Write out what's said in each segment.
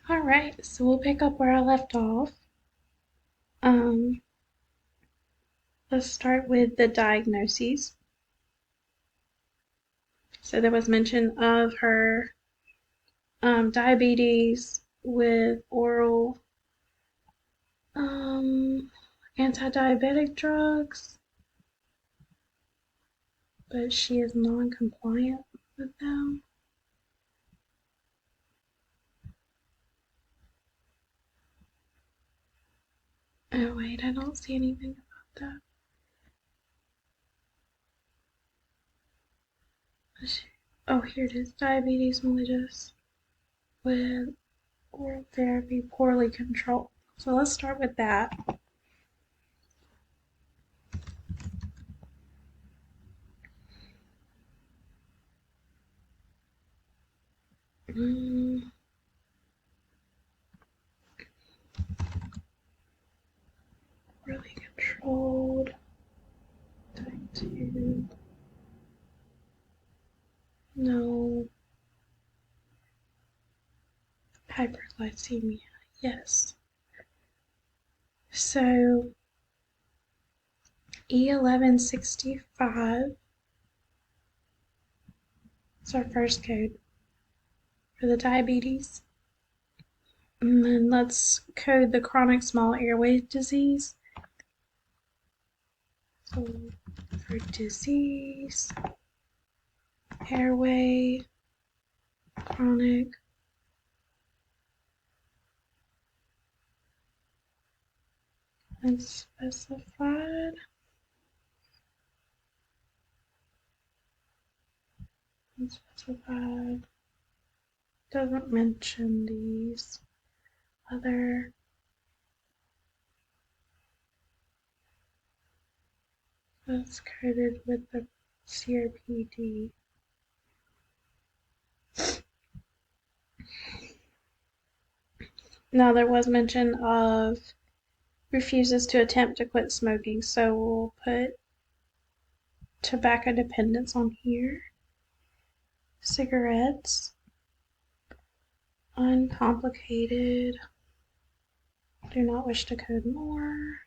All right, so we'll pick up where I left off. Um, let's start with the diagnoses. So there was mention of her diabetes with oral anti-diabetic drugs, but she is non-compliant with them. Oh wait, I don't see anything about that. Oh, here it is. Diabetes mellitus with oral therapy poorly controlled. So let's start with that. Poorly controlled. Type 2. No. Hyperglycemia. Yes. So E1165 is our first code for the diabetes. And then let's code the chronic small airway disease. So for disease, airway, chronic, unspecified. Unspecified. Doesn't mention these other. That's coded with the COPD. Now there was mention of refuses to attempt to quit smoking, so we'll put tobacco dependence on here. Cigarettes, uncomplicated, do not wish to code more,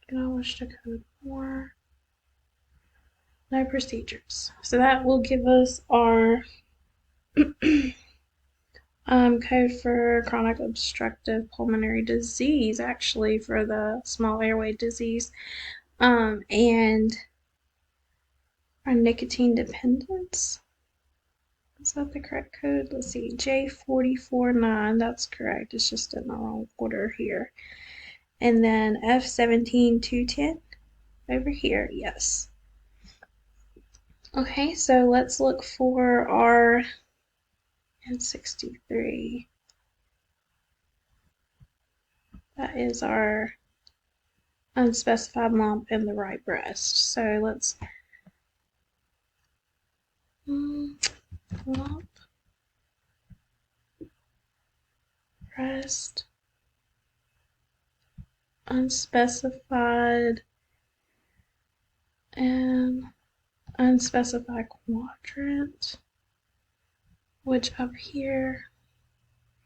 do not wish to code more, no procedures. So that will give us our code for chronic obstructive pulmonary disease, actually, for the small airway disease, and our nicotine dependence. Is that the correct code? Let's see, J449, that's correct. It's just in the wrong order here. And then F17210 over here, yes. Okay, so let's look for our N63. That is our unspecified lump in the right breast. So let's lump, breast, unspecified, and unspecified quadrant, which up here,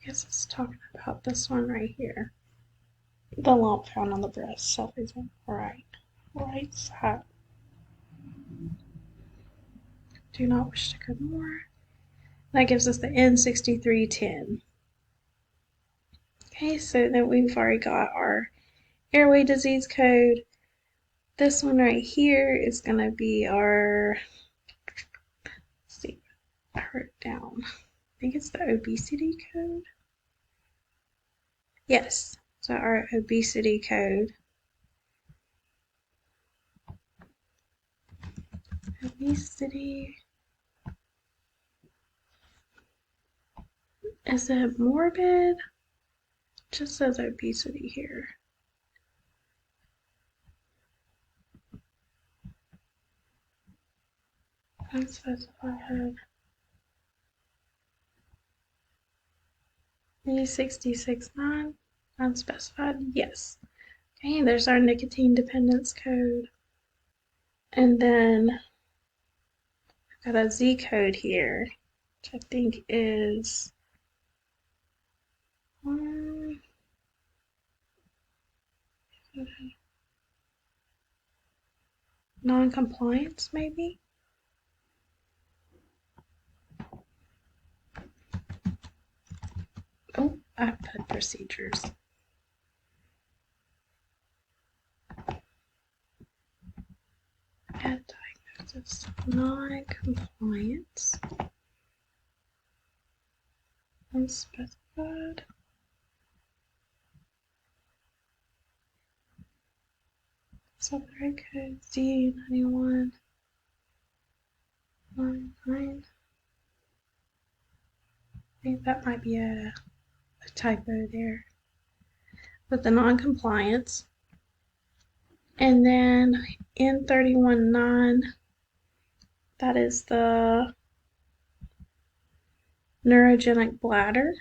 I guess it's talking about this one right here. The lump found on the breast, self-exam. Right side. Do not wish to code more. That gives us the N6310. Okay, so then we've already got our airway disease code. This one right here is going to be our, let's see, I wrote it down. I think it's the obesity code. Yes, so our obesity code. Obesity. Is it morbid? It just says obesity here. Unspecified. E669, unspecified, yes. Okay, there's our nicotine dependence code. And then I've got a Z code here, which I think is Non-compliance, maybe? Oh, I put procedures. Add diagnosis. Non-compliance. Unspecified. Subway code Z91. 9. I think that might be a typo there with the non-compliance. And then N319, that is the neurogenic bladder.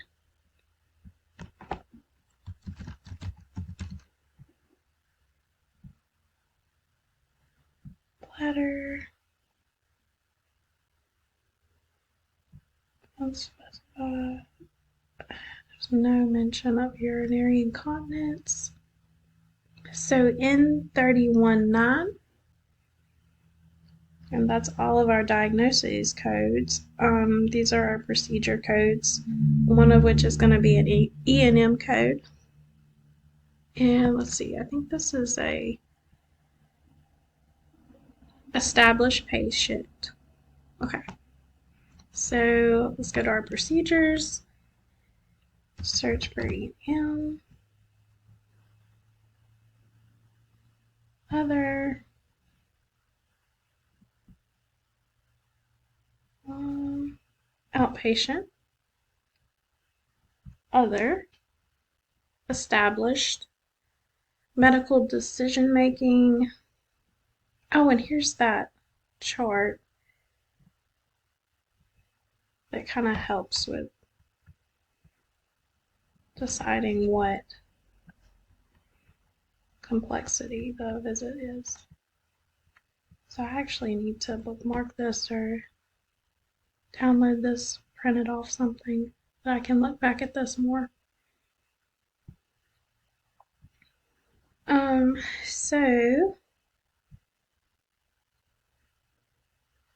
Bladder. Unspecified. There's no mention of urinary incontinence. So N319, and that's all of our diagnoses codes. These are our procedure codes, one of which is going to be an E&M code. And let's see, I think this is a established patient. Okay, so let's go to our procedures, search for E&M, other, outpatient, other, established, medical decision making. Oh, and here's that chart that kind of helps with deciding what complexity the visit is. So I actually need to bookmark this or download this, print it off something that I can look back at this more. So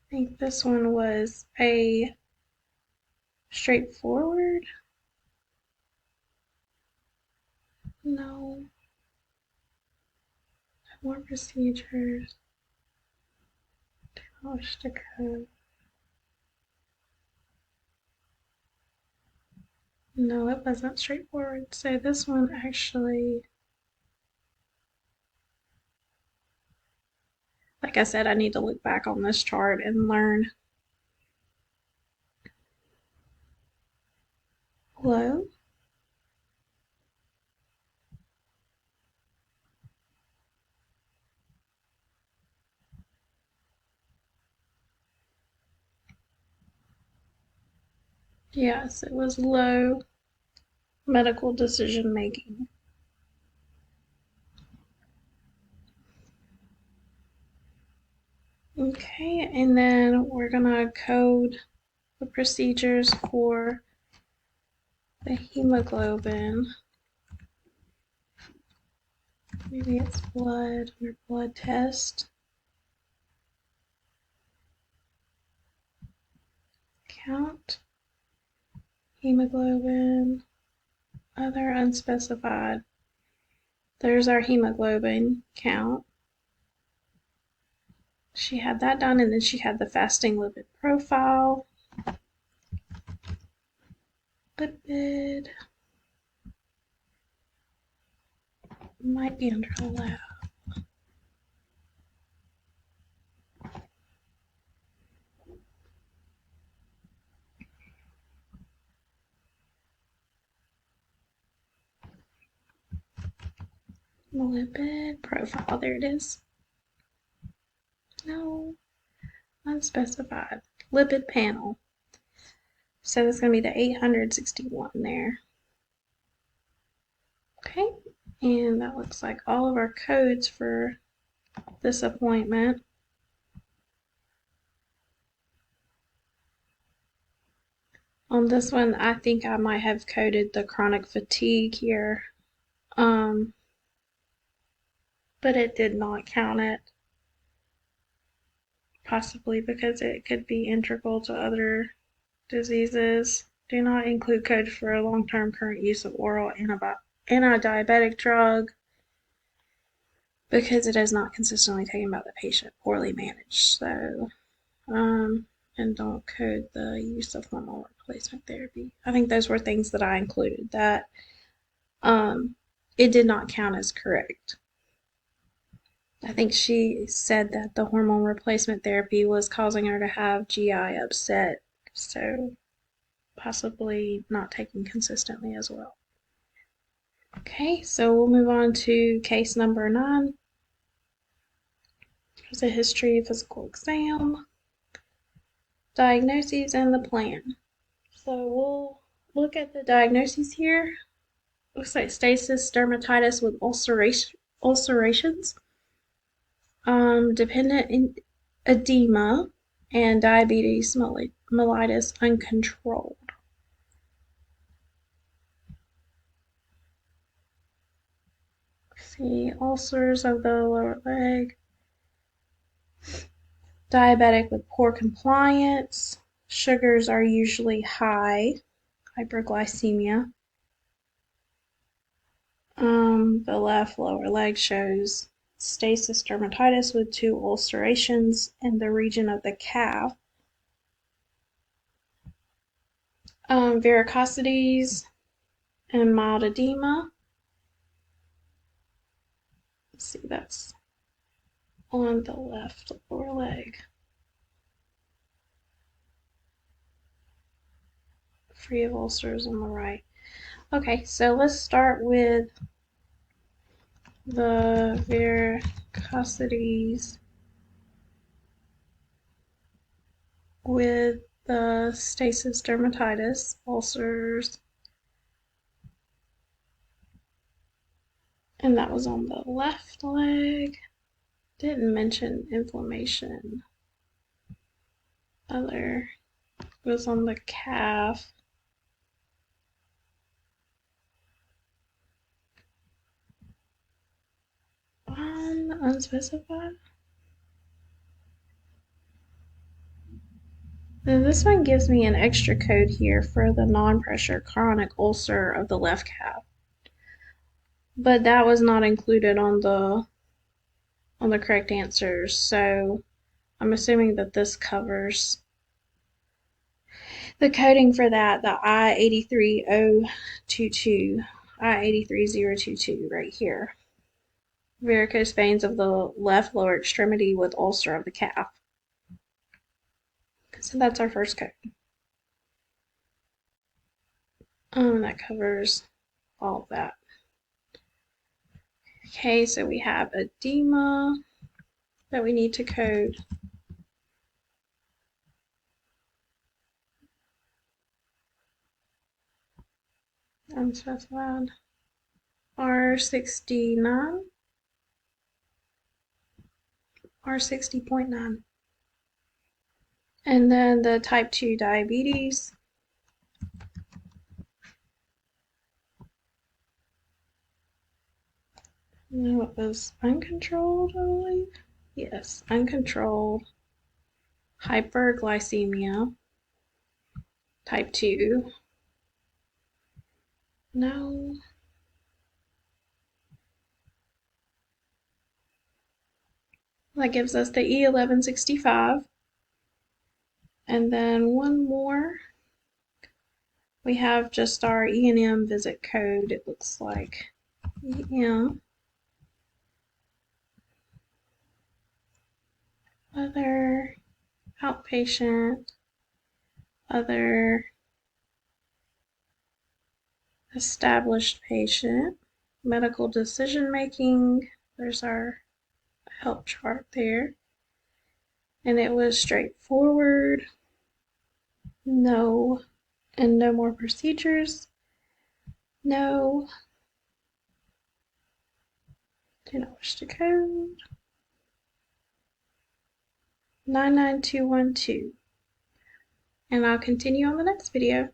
I think this one was a straightforward. No. More procedures. Polish the code. No, it wasn't straightforward. So this one actually, like I said, I need to look back on this chart and learn. Hello? Yes, it was low medical decision making. Okay, and then we're gonna code the procedures for the hemoglobin. Maybe it's blood or blood test. Count. Hemoglobin. Other unspecified. There's our hemoglobin count. She had that done, and then she had the fasting lipid profile. Lipid. Might be under lab. Lipid profile. There it is. No. Unspecified. Lipid panel. So it's going to be the 861 there. Okay. And that looks like all of our codes for this appointment. On this one, I think I might have coded the chronic fatigue here. but it did not count it, possibly because it could be integral to other diseases. Do not include code for a long-term current use of oral anti-diabetic drug because it is not consistently taken by the patient, poorly managed. So, and don't code the use of hormone replacement therapy. I think those were things that I included that it did not count as correct. I think she said that the hormone replacement therapy was causing her to have GI upset, so possibly not taken consistently as well. Okay, so we'll move on to case number 9. There's a history physical exam, diagnoses, and the plan. So we'll look at the diagnoses here. Looks like stasis dermatitis with ulcerations, dependent edema, and diabetes mellitus uncontrolled. See, ulcers of the lower leg, diabetic with poor compliance, sugars are usually high, hyperglycemia. The left lower leg shows stasis dermatitis with 2 ulcerations in the region of the calf. Varicosities and mild edema. Let's see, that's on the left lower leg. Free of ulcers on the right. Okay, so let's start with the varicosities with the stasis dermatitis, ulcers, and that was on the left leg. Didn't mention inflammation. Other was on the calf. Unspecified. Then this one gives me an extra code here for the non-pressure chronic ulcer of the left calf, but that was not included on the correct answers. So I'm assuming that this covers the coding for that, the I83022, I83022 right here. Varicose veins of the left lower extremity with ulcer of the calf. So that's our first code. That covers all of that. Okay, so we have edema that we need to code. Unspecified. R69. R60.9. And then the type 2 diabetes. No, it was uncontrolled, I believe. Yes, uncontrolled hyperglycemia. Type 2. No. That gives us the E1165. And then one more. We have just our E&M visit code, it looks like. E-M. Other outpatient, other established patient, medical decision making. There's our help chart there. And it was straightforward. No. And no more procedures. No. Do not wish to code. 99212. And I'll continue on the next video.